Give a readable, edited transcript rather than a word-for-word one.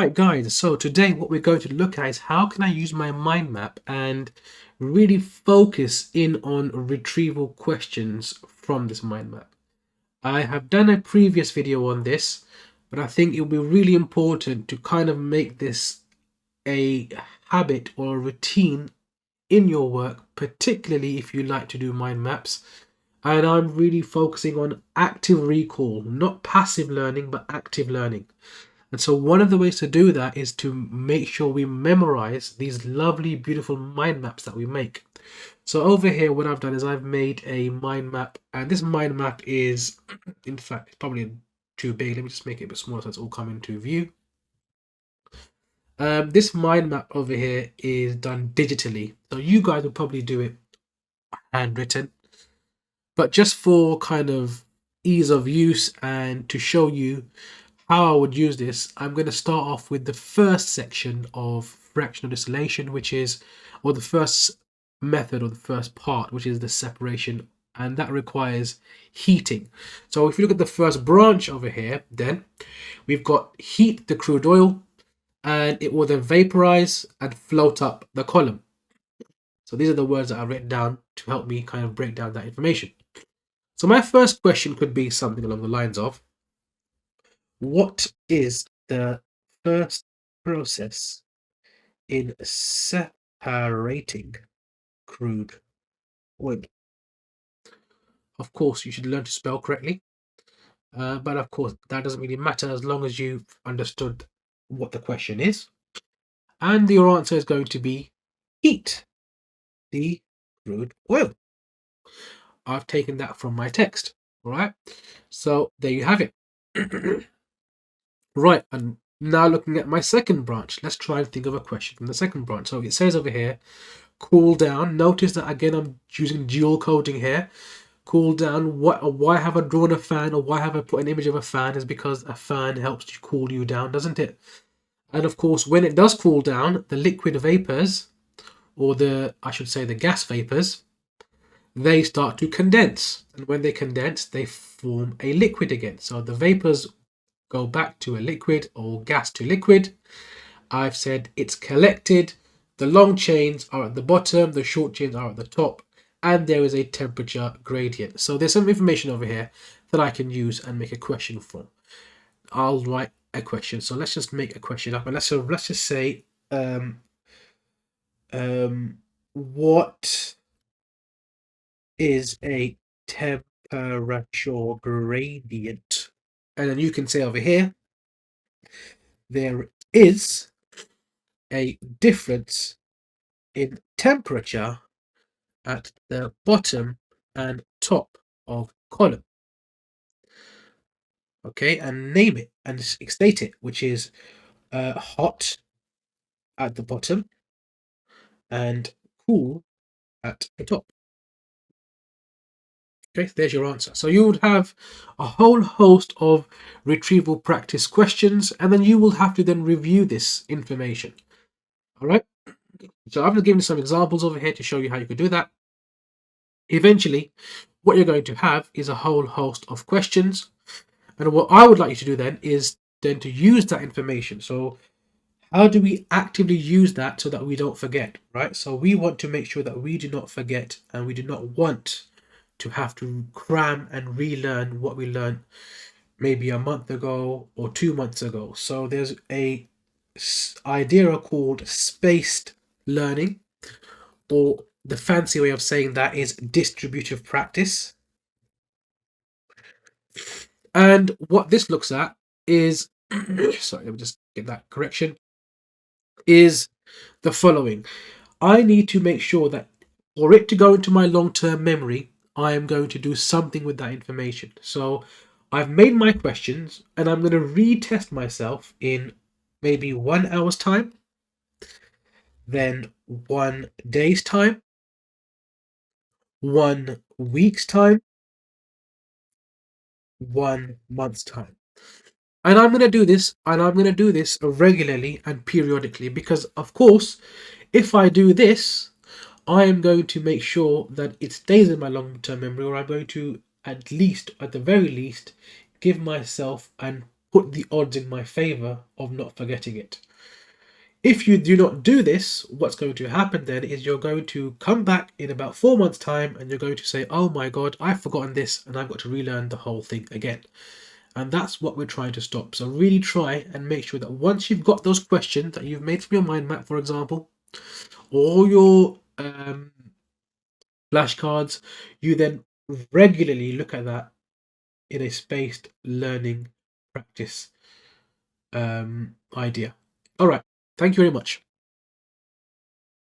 Alright guys, so today what we're going to look at is how can I use my mind map and really focus in on retrieval questions from this mind map. I have done a previous video on this, but I think it will be really important to kind of make this a habit or a routine in your work, particularly if you like to do mind maps. And I'm really focusing on active recall, not passive learning, but active learning. And so one of the ways to do that is to make sure we memorize these lovely, beautiful mind maps that we make. So over here, what I've done is I've made a mind map, and this mind map is, in fact, it's probably too big. Let me just make it a bit smaller so it's all coming to view. This mind map over here is done digitally. So you guys will probably do it handwritten. But just for kind of ease of use and to show you how I would use this, I'm going to start off with the first section of fractional distillation, which is, or the first method or the first part, which is the separation, and that requires heating. So if you look at the first branch over here, then we've got heat the crude oil, and it will then vaporize and float up the column. So these are the words that I've written down to help me kind of break down that information. So my first question could be something along the lines of, what is the first process in separating crude oil? Of course, you should learn to spell correctly, but of course, that doesn't really matter as long as you've understood what the question is. And your answer is going to be heat the crude oil. I've taken that from my text, all right? So there you have it. Right, and now looking at my second branch, let's try and think of a question from the second branch. So it says over here, cool down. Notice that again, I'm using dual coding here. Cool down. Why have I drawn a fan, or why have I put an image of a fan? Is because a fan helps to cool you down, doesn't it? And of course, when it does cool down, the liquid vapors, or I should say the gas vapors, they start to condense. And when they condense, they form a liquid again. So the vapors go back to a liquid, or gas to liquid. I've said it's collected. The long chains are at the bottom, the short chains are at the top, and there is a temperature gradient. So there's some information over here that I can use and make a question from. I'll write a question. So let's just make a question up, and let's just say what is a temperature gradient? And then you can say over here, there is a difference in temperature at the bottom and top of column. Okay, and name it and state it, which is hot at the bottom and cool at the top. Okay, there's your answer. So you would have a whole host of retrieval practice questions, and then you will have to then review this information. All right. So I've given you some examples over here to show you how you could do that. Eventually, what you're going to have is a whole host of questions. And what I would like you to do then is then to use that information. So how do we actively use that so that we don't forget, right? So we want to make sure that we do not forget, and we do not want to have to cram and relearn what we learned maybe a month ago or 2 months ago. So there's a idea called spaced learning, or the fancy way of saying that is distributive practice. And what this looks at is, sorry, let me just get that correction, is the following. I need to make sure that for it to go into my long-term memory, I am going to do something with that information. So I've made my questions, and I'm going to retest myself in maybe 1 hour's time, then 1 day's time, 1 week's time, 1 month's time. And I'm going to do this, and I'm going to do this regularly and periodically, because of course, if I do this, I am going to make sure that it stays in my long-term memory, or I'm going to at the very least, give myself and put the odds in my favor of not forgetting it. If you do not do this, what's going to happen then is you're going to come back in about 4 months' time and you're going to say, oh my God, I've forgotten this and I've got to relearn the whole thing again. And that's what we're trying to stop. So really try and make sure that once you've got those questions that you've made from your mind map, for example, or your flashcards, you then regularly look at that in a spaced learning practice idea. All right. Thank you very much.